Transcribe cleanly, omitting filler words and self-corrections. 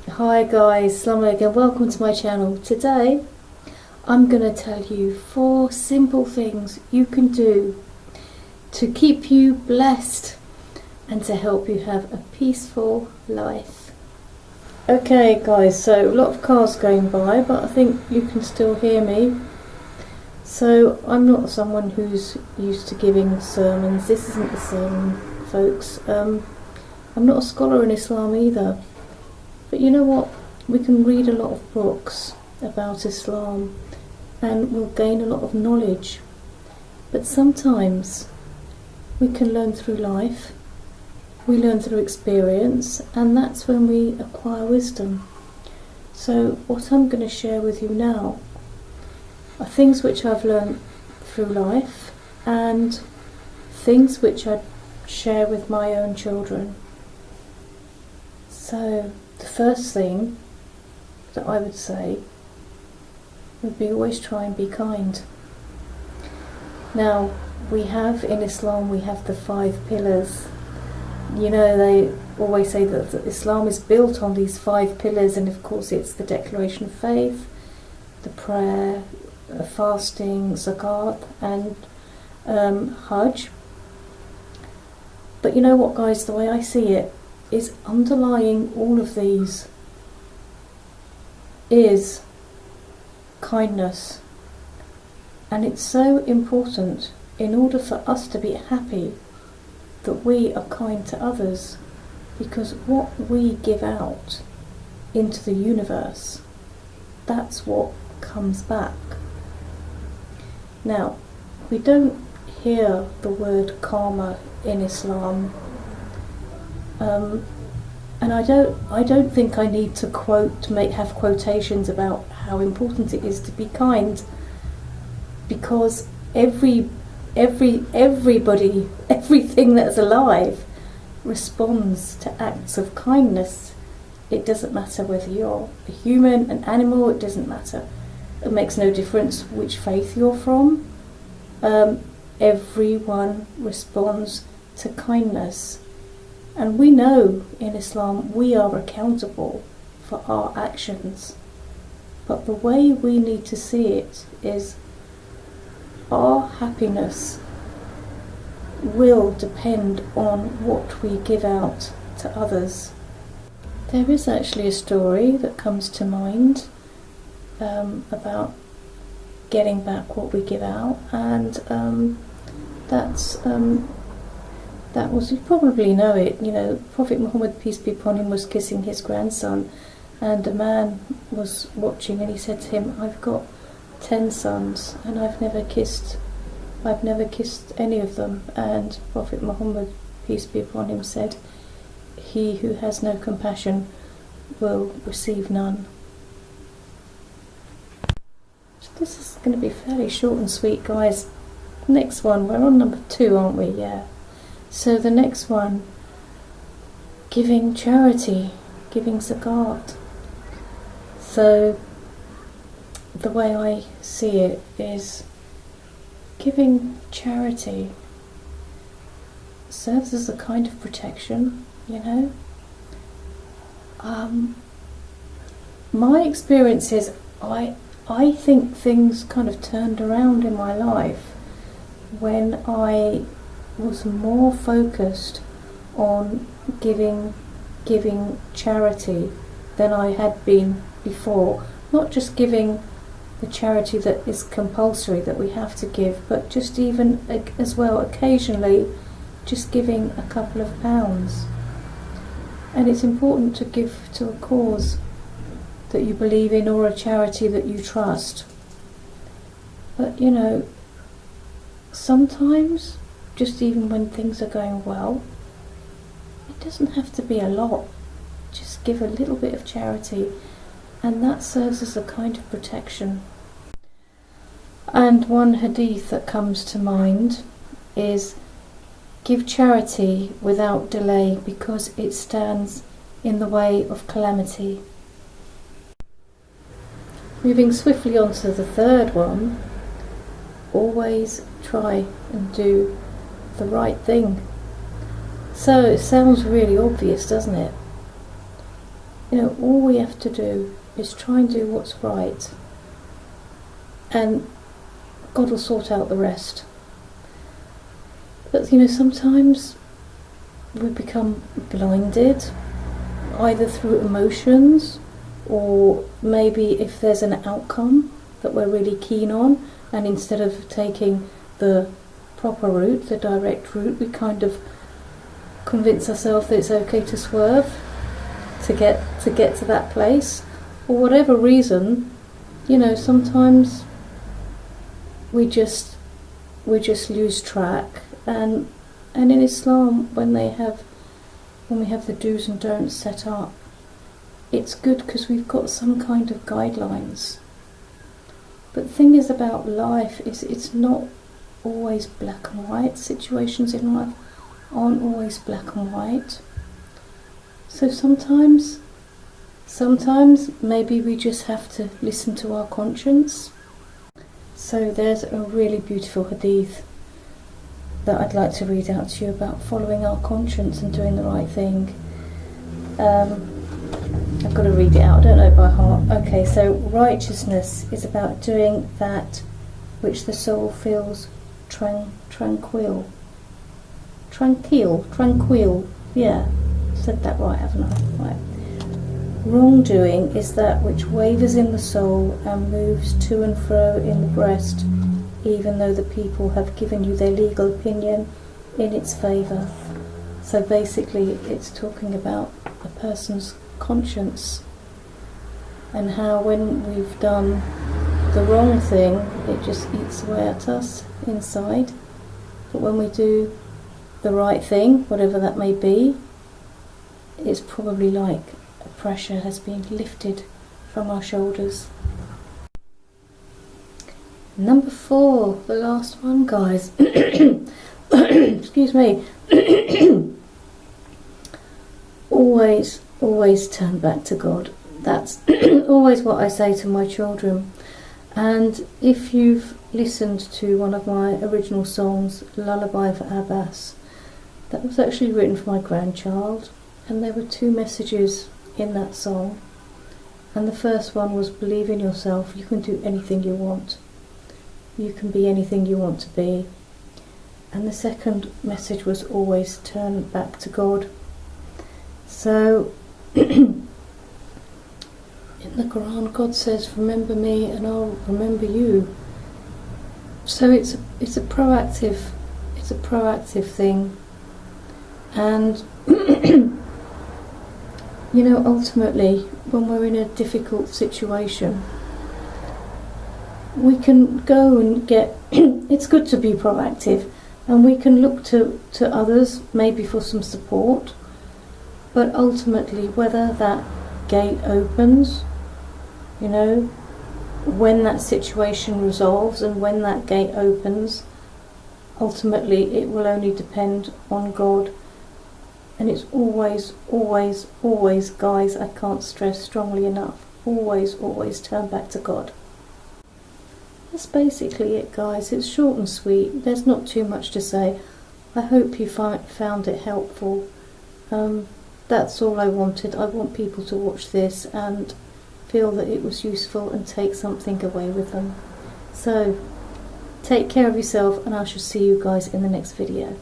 Hi guys, Assalamu alaikum, welcome to my channel. Today I'm going to tell you 4 simple things you can do to keep you blessed and to help you have a peaceful life. Okay guys, so a lot of cars going by, but I think you can still hear me. So I'm not someone who's used to giving sermons. This isn't a sermon, folks. I'm not a scholar in Islam either. But you know what? We can read a lot of books about Islam and we'll gain a lot of knowledge. But sometimes we can learn through life, we learn through experience, and that's when we acquire wisdom. So what I'm going to share with you now are things which I've learned through life and things which I share with my own children. So the first thing that I would say would be always try and be kind. Now, we have in Islam, we have the 5 pillars. You know, they always say that Islam is built on these 5 pillars, and of course it's the declaration of faith, the prayer, fasting, zakat, and Hajj. But you know what guys, the way I see it, is underlying all of these is kindness. And it's so important in order for us to be happy that we are kind to others, because what we give out into the universe, that's what comes back. Now, we don't hear the word karma in Islam. And I don't think I need to have quotations about how important it is to be kind, because everybody, everything that's alive responds to acts of kindness. It doesn't matter whether you're a human, an animal, it doesn't matter. It makes no difference which faith you're from. Everyone responds to kindness. And we know in Islam we are accountable for our actions. But the way we need to see it is our happiness will depend on what we give out to others. There is actually a story that comes to mind about getting back what we give out, and that was, you probably know it, you know, Prophet Muhammad, peace be upon him, was kissing his grandson, and a man was watching, and he said to him, I've got 10 sons and I've never kissed any of them. And Prophet Muhammad, peace be upon him, said, he who has no compassion will receive none. So this is going to be fairly short and sweet guys. Next one, we're on number 2, aren't we? Yeah. So the next one, giving charity, giving zakat. So the way I see it is giving charity serves as a kind of protection, you know. My experience is I think things kind of turned around in my life when I was more focused on giving charity than I had been before. Not just giving the charity that is compulsory, that we have to give, but just even as well occasionally just giving a couple of pounds. And it's important to give to a cause that you believe in or a charity that you trust. But you know, sometimes, just even when things are going well, it doesn't have to be a lot. Just give a little bit of charity, and that serves as a kind of protection. And one hadith that comes to mind is, give charity without delay, because it stands in the way of calamity. Moving swiftly on to the third one, always try and do the right thing. So it sounds really obvious, doesn't it? You know, all we have to do is try and do what's right, and God will sort out the rest. But you know, sometimes we become blinded, either through emotions, or maybe if there's an outcome that we're really keen on, and instead of taking the proper route, the direct route, we kind of convince ourselves that it's okay to swerve to get to that place. For whatever reason, you know, sometimes we just lose track. And in Islam, when we have the do's and don'ts set up, it's good because we've got some kind of guidelines. But the thing is about life is it's not always black and white. Situations in life aren't always black and white. So sometimes maybe we just have to listen to our conscience. So there's a really beautiful hadith that I'd like to read out to you about following our conscience and doing the right thing. I've got to read it out, I don't know by heart. Okay, so righteousness is about doing that which the soul feels tranquil. Yeah, said that right, haven't I? Right. Wrongdoing is that which wavers in the soul and moves to and fro in the breast, even though the people have given you their legal opinion in its favour. So basically it's talking about a person's conscience, and how when we've done the wrong thing, it just eats away at us inside. But when we do the right thing, whatever that may be, it's probably like a pressure has been lifted from our shoulders. Number 4, the last one, guys. Excuse me. Always turn back to God. That's always what I say to my children. And if you've listened to one of my original songs, Lullaby for Abbas, that was actually written for my grandchild, and there were 2 messages in that song. And the first one was, believe in yourself, you can do anything you want. You can be anything you want to be. And the second message was, always turn back to God. So in the Quran, God says, remember me and I'll remember you. So it's a proactive thing. And you know, ultimately, when we're in a difficult situation, we can go and get it's good to be proactive, and we can look to others maybe for some support. But ultimately, whether that gate opens, you know, when that situation resolves and when that gate opens, ultimately it will only depend on God. And it's always, guys, I can't stress strongly enough, always turn back to God. That's basically it, guys. It's short and sweet. There's not too much to say. I hope you found it helpful. That's all I wanted. I want people to watch this and feel that it was useful and take something away with them. So, take care of yourself, and I shall see you guys in the next video.